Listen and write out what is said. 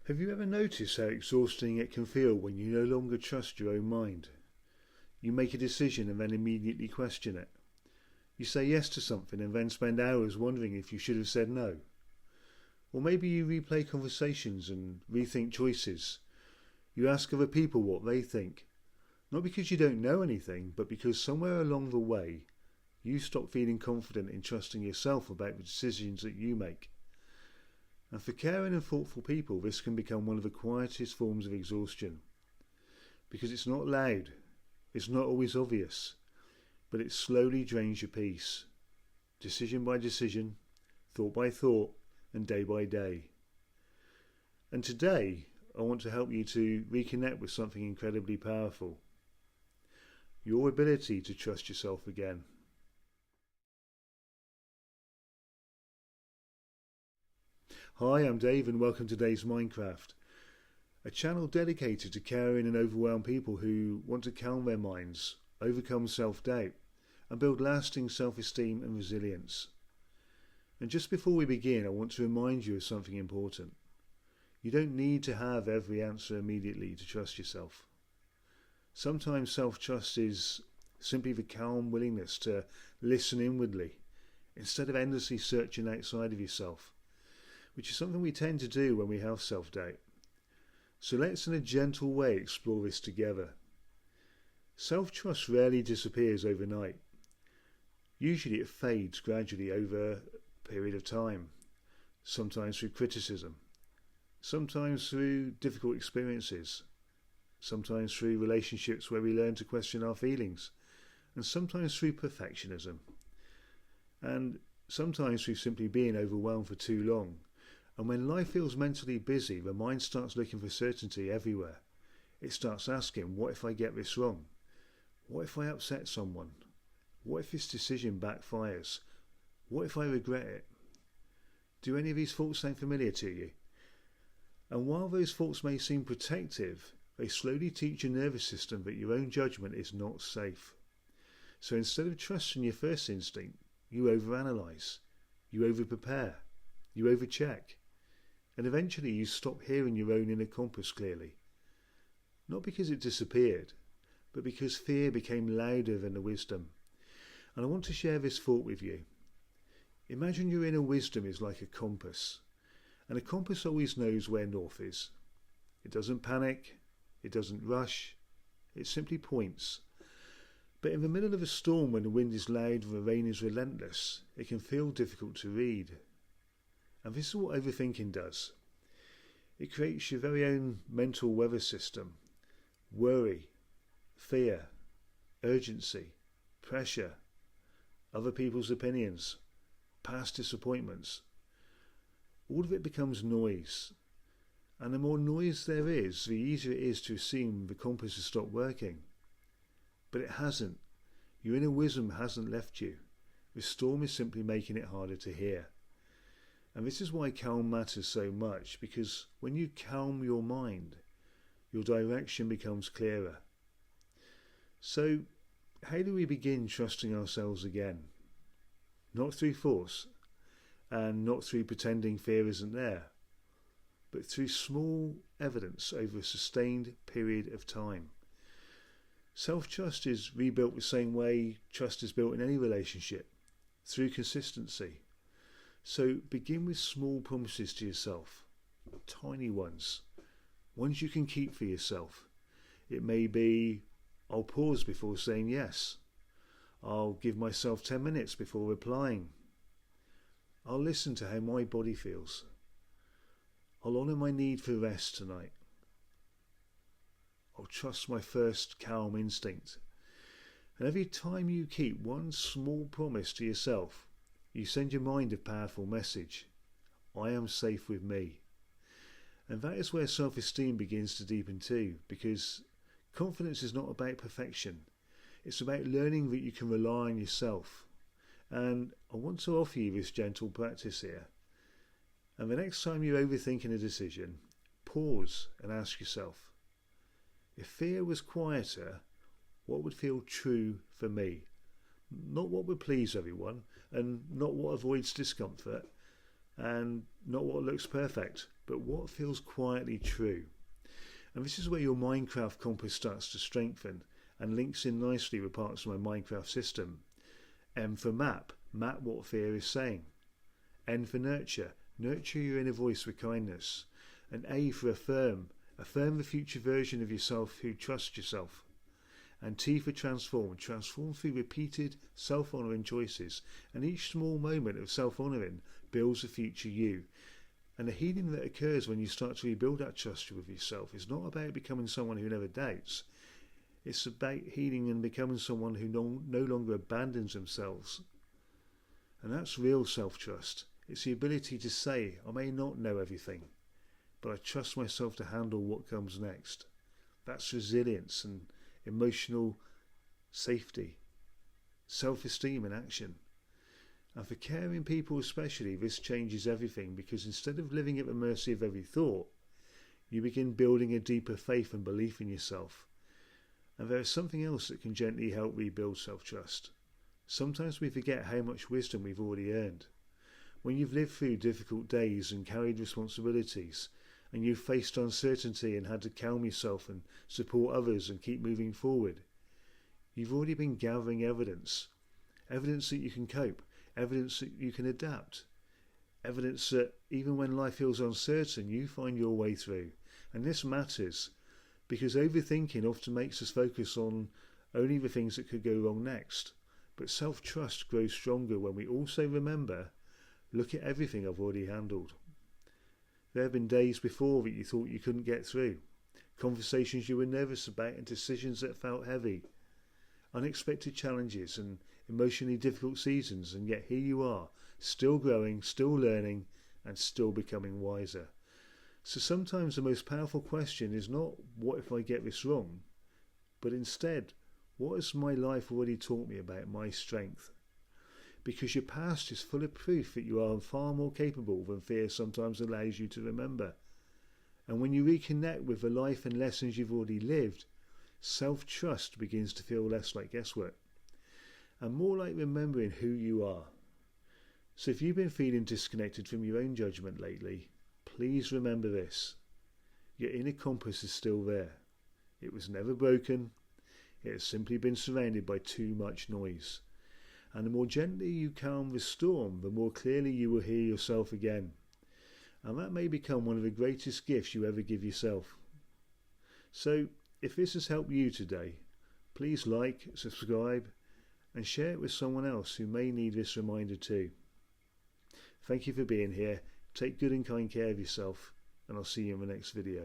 Have you ever noticed how exhausting it can feel when you no longer trust your own mind? You make a decision and then immediately question it. You say yes to something and then spend hours wondering if you should have said no. Or maybe you replay conversations and rethink choices. You ask other people what they think, not because you don't know anything, but because somewhere along the way you stop feeling confident in trusting yourself about the decisions that you make. And for caring and thoughtful people, this can become one of the quietest forms of exhaustion. Because it's not loud, it's not always obvious, but it slowly drains your peace, decision by decision, thought by thought, and day by day. And today, I want to help you to reconnect with something incredibly powerful. Your ability to trust yourself again. Hi, I'm Dave and welcome to today's MindCraft, a channel dedicated to caring and overwhelmed people who want to calm their minds, overcome self-doubt, and build lasting self-esteem and resilience. And just before we begin, I want to remind you of something important. You don't need to have every answer immediately to trust yourself. Sometimes self-trust is simply the calm willingness to listen inwardly, instead of endlessly searching outside of yourself, which is something we tend to do when we have self-doubt. So let's in a gentle way explore this together. Self-trust rarely disappears overnight. Usually it fades gradually over a period of time, sometimes through criticism, sometimes through difficult experiences, sometimes through relationships where we learn to question our feelings, and sometimes through perfectionism, and sometimes through simply being overwhelmed for too long. And when life feels mentally busy, the mind starts looking for certainty everywhere. It starts asking, what if I get this wrong? What if I upset someone? What if this decision backfires? What if I regret it? Do any of these thoughts sound familiar to you? And while those thoughts may seem protective, they slowly teach your nervous system that your own judgment is not safe. So instead of trusting your first instinct, you overanalyze, you overprepare, you overcheck. And eventually you stop hearing your own inner compass clearly. Not because it disappeared, but because fear became louder than the wisdom. And I want to share this thought with you. Imagine your inner wisdom is like a compass. And a compass always knows where north is. It doesn't panic, it doesn't rush, it simply points. But in the middle of a storm, when the wind is loud and the rain is relentless, it can feel difficult to read. And this is what overthinking does. It creates your very own mental weather system. Worry, fear, urgency, pressure, other people's opinions, past disappointments. All of it becomes noise. And the more noise there is, the easier it is to assume the compass has stopped working. But it hasn't. Your inner wisdom hasn't left you. The storm is simply making it harder to hear. And this is why calm matters so much, because when you calm your mind, your direction becomes clearer. So, how do we begin trusting ourselves again? Not through force, and not through pretending fear isn't there, but through small evidence over a sustained period of time. Self-trust is rebuilt the same way trust is built in any relationship, through consistency. So begin with small promises to yourself, tiny ones you can keep for yourself. It may be, I'll pause before saying yes. I'll give myself 10 minutes before replying. I'll listen to how my body feels. I'll honour my need for rest tonight. I'll trust my first calm instinct. And every time you keep one small promise to yourself, you send your mind a powerful message. I am safe with me. And that is where self-esteem begins to deepen too, because confidence is not about perfection. It's about learning that you can rely on yourself. And I want to offer you this gentle practice here. And the next time you're overthinking a decision, pause and ask yourself, if fear was quieter, what would feel true for me? Not what would please everyone, and not what avoids discomfort, and not what looks perfect, but what feels quietly true. And this is where your MindCraft compass starts to strengthen and links in nicely with parts of my MindCraft system. M for map what fear is saying. N for nurture your inner voice with kindness. And A for affirm the future version of yourself who trusts yourself. And T for transform through repeated self-honouring choices, and each small moment of self-honouring builds a future you. And the healing that occurs when you start to rebuild that trust with yourself is not about becoming someone who never doubts. It's about healing and becoming someone who no longer abandons themselves. And that's real self-trust. It's the ability to say, I may not know everything, but I trust myself to handle what comes next. That's resilience and emotional safety, self-esteem in action. And for caring people especially, this changes everything, because instead of living at the mercy of every thought, you begin building a deeper faith and belief in yourself. And there is something else that can gently help rebuild self-trust. Sometimes we forget how much wisdom we've already earned. When you've lived through difficult days and carried responsibilities, and you've faced uncertainty and had to calm yourself and support others and keep moving forward, you've already been gathering evidence that you can cope, evidence that you can adapt, evidence that even when life feels uncertain, you find your way through. And this matters, because overthinking often makes us focus on only the things that could go wrong next. But self-trust grows stronger when we also remember, look at everything I've already handled. There have been days before that you thought you couldn't get through, conversations you were nervous about and decisions that felt heavy, unexpected challenges and emotionally difficult seasons, and yet here you are, still growing, still learning, and still becoming wiser. So sometimes the most powerful question is not, what if I get this wrong? But instead, what has my life already taught me about my strength? Because your past is full of proof that you are far more capable than fear sometimes allows you to remember. And when you reconnect with the life and lessons you've already lived, self-trust begins to feel less like guesswork and more like remembering who you are. So if you've been feeling disconnected from your own judgment lately, please remember this. Your inner compass is still there. It was never broken. It has simply been surrounded by too much noise. And the more gently you calm the storm, the more clearly you will hear yourself again. And that may become one of the greatest gifts you ever give yourself. So, if this has helped you today, please like, subscribe, and share it with someone else who may need this reminder too. Thank you for being here. Take good and kind care of yourself, and I'll see you in the next video.